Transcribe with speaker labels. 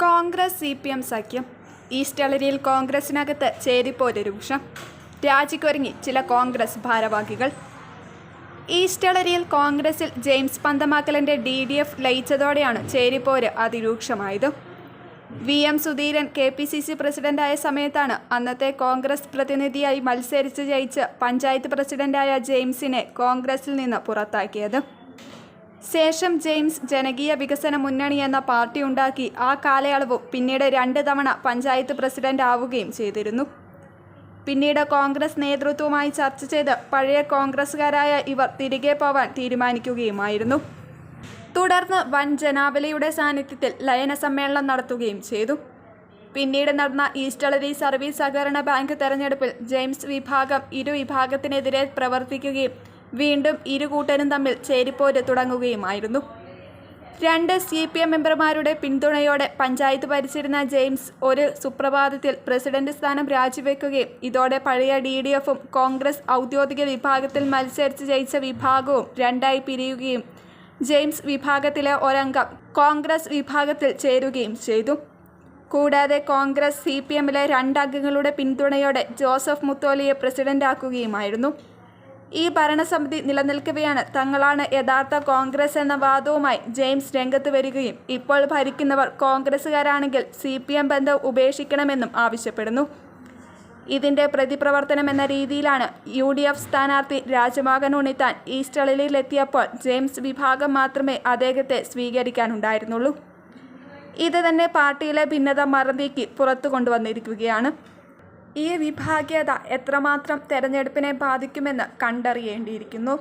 Speaker 1: Congress CPM സഖ്യം. East എളരിയിൽ കോൺഗ്രസിനകത്ത് ചേരിപ്പോര് രൂക്ഷം. രാജിക്കൊരുങ്ങി ചില കോൺഗ്രസ് ഭാരവാഹികൾ. ഈസ്റ്റ് എളരിയിൽ കോൺഗ്രസിൽ ജെയിംസ് പന്തമാക്കലിൻ്റെ DDF ലയിച്ചതോടെയാണ് ചേരിപ്പോര് അതിരൂക്ഷമായത്. VM സുധീരൻ KPCC പ്രസിഡന്റായ സമയത്താണ് അന്നത്തെ കോൺഗ്രസ് പ്രതിനിധിയായി മത്സരിച്ച് ജയിച്ച് പഞ്ചായത്ത് പ്രസിഡന്റായ ജെയിംസിനെ കോൺഗ്രസിൽ നിന്ന് പുറത്താക്കിയത്. ശേഷം ജെയിംസ് ജനകീയ വികസന മുന്നണി എന്ന പാർട്ടി ഉണ്ടാക്കി ആ കാലയളവും പിന്നീട് 2 തവണ പഞ്ചായത്ത് പ്രസിഡന്റ് ആവുകയും ചെയ്തിരുന്നു. പിന്നീട് കോൺഗ്രസ് നേതൃത്വവുമായി ചർച്ച ചെയ്ത് പഴയ കോൺഗ്രസ്സുകാരായ ഇവർ തിരികെ പോവാൻ തീരുമാനിക്കുകയുമായിരുന്നു. തുടർന്ന് വൻ ജനാവലിയുടെ സാന്നിധ്യത്തിൽ ലയന സമ്മേളനം നടത്തുകയും ചെയ്തു. പിന്നീട് നടന്ന ഈസ്റ്റ് എളരി സർവീസ് സഹകരണ ബാങ്ക് തെരഞ്ഞെടുപ്പിൽ ജെയിംസ് വിഭാഗം ഇരുവിഭാഗത്തിനെതിരെ പ്രവർത്തിക്കുകയും വീണ്ടും ഇരുകൂട്ടരും തമ്മിൽ ചേരിപ്പോര് തുടങ്ങുകയുമായിരുന്നു. 2 CPM മെമ്പർമാരുടെ പിന്തുണയോടെ പഞ്ചായത്ത് ഭരിച്ചിരുന്ന ജെയിംസ് ഒരു സുപ്രഭാതത്തിൽ പ്രസിഡന്റ് സ്ഥാനം രാജിവെക്കുകയും ഇതോടെ പഴയ DDFും കോൺഗ്രസ് ഔദ്യോഗിക വിഭാഗത്തിൽ മത്സരിച്ച് ജയിച്ച വിഭാഗവും രണ്ടായി പിരിയുകയും ജെയിംസ് വിഭാഗത്തിലെ ഒരംഗം കോൺഗ്രസ് വിഭാഗത്തിൽ ചേരുകയും ചെയ്തു. കൂടാതെ കോൺഗ്രസ് CPMലെ 2 അംഗങ്ങളുടെ പിന്തുണയോടെ ജോസഫ് മുത്തോലിയെ പ്രസിഡന്റാക്കുകയുമായിരുന്നു. ഈ ഭരണസമിതി നിലനിൽക്കവെയാണ് തങ്ങളാണ് യഥാർത്ഥ കോൺഗ്രസ് എന്ന വാദവുമായി ജെയിംസ് രംഗത്ത് വരികയും ഇപ്പോൾ ഭരിക്കുന്നവർ കോൺഗ്രസ്സുകാരാണെങ്കിൽ CPM ബന്ധം ഉപേക്ഷിക്കണമെന്നും ആവശ്യപ്പെടുന്നു. ഇതിൻ്റെ പ്രതിപ്രവർത്തനമെന്ന രീതിയിലാണ് UDF സ്ഥാനാർത്ഥി രാജമോഹൻ ഉണ്ണിത്താൻ ഈസ്റ്റ് എളരിയിലെത്തിയപ്പോൾ ജെയിംസ് വിഭാഗം മാത്രമേ അദ്ദേഹത്തെ സ്വീകരിക്കാനുണ്ടായിരുന്നുള്ളൂ. ഇത് തന്നെ പാർട്ടിയിലെ ഭിന്നത മറനീക്കി പുറത്തു കൊണ്ടുവന്നിരിക്കുകയാണ്. ഈ വിഭാഗീയത എത്രമാത്രം തെരഞ്ഞെടുപ്പിനെ ബാധിക്കുമെന്ന് കണ്ടറിയേണ്ടിയിരിക്കുന്നു.